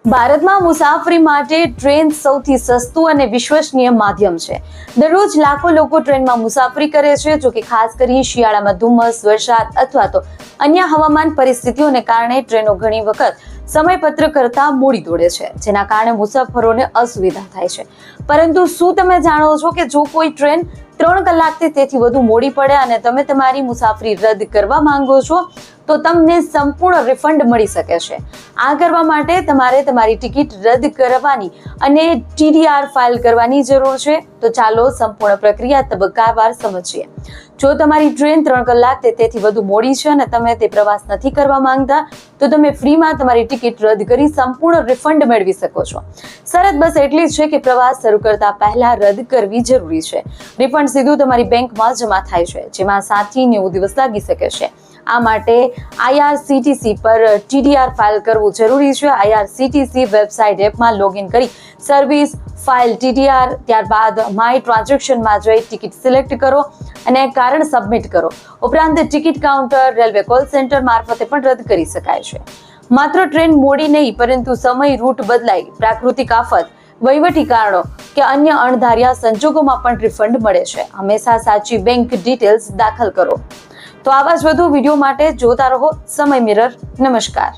ભારતમાં મુસાફરી માટે ટ્રેન સૌથી સસ્તું અને વિશ્વસનીય માધ્યમ છે. દરરોજ લાખો લોકો ટ્રેનમાં મુસાફરી કરે છે. જો કે ખાસ કરી શિયાળામાં ધુમ્મસ, વરસાદ અથવા તો અન્ય હવામાન પરિસ્થિતિઓને કારણે ટ્રેનો ઘણી વખત સમયપત્ર કરતા મોડી દોડે છે, જેના કારણે મુસાફરોને અસુવિધા થાય છે. પરંતુ શું તમે જાણો છો કે જો કોઈ ટ્રેન 3 કલાકથી તેથી વધુ મોડી પડે અને તમે તમારી મુસાફરી રદ કરવા માંગો છો તો તમને સંપૂર્ણ રિફંડ મળી શકે છે. આ કરવા માટે તમારે તમારી ટિકિટ રદ કરવાની અને TDR ફાઇલ કરવાની જરૂર છે. તો ચાલો સંપૂર્ણ પ્રક્રિયા તબક્કાવાર સમજીએ. જો તમારી ટ્રેન 3 કલાક તેથી વધુ મોડી છે અને તમે તે પ્રવાસ નથી કરવા માંગતા તો તમે ફ્રીમાં તમારી ટિકિટ રદ કરી સંપૂર્ણ રિફંડ મેળવી શકો છો. શરત બસ એટલી જ છે કે પ્રવાસ શરૂ કરતા પહેલા રદ કરવી જરૂરી છે. રિફંડ સીધું તમારી બેંકમાં જમા થાય છે, જેમાં 7 થી 9 દિવસ લાગી શકે છે. આ માટે IRCTC પર TDR ફાઇલ કરવું જરૂરી છે. IRCTC વેબસાઇટ એપમાં લોગિન કરી સર્વિસ, ફાઇલ TDR, ત્યારબાદ માય ટ્રાન્ઝેક્શનમાં જઈ ટિકિટ સિલેક્ટ કરો અને કારણ સબમિટ કરો. ઉપરાંત ticket counter, railway call centre મારફતે પણ રદ કરી શકાય છે. માત્ર ટ્રેન મોડી નહીં, પરંતુ સમય, રૂટ બદલાય, પ્રાકૃતિક આફત, વહીવટી કારણો કે અન્ય અણધાર્યા સંજોગોમાં પણ રિફંડ મળે છે. હંમેશા સાચી બેંક ડિટેલ્સ દાખલ કરો. તો આવા જ વધુ વિડીયો માટે જોતા રહો સમય મિરર. નમસ્કાર.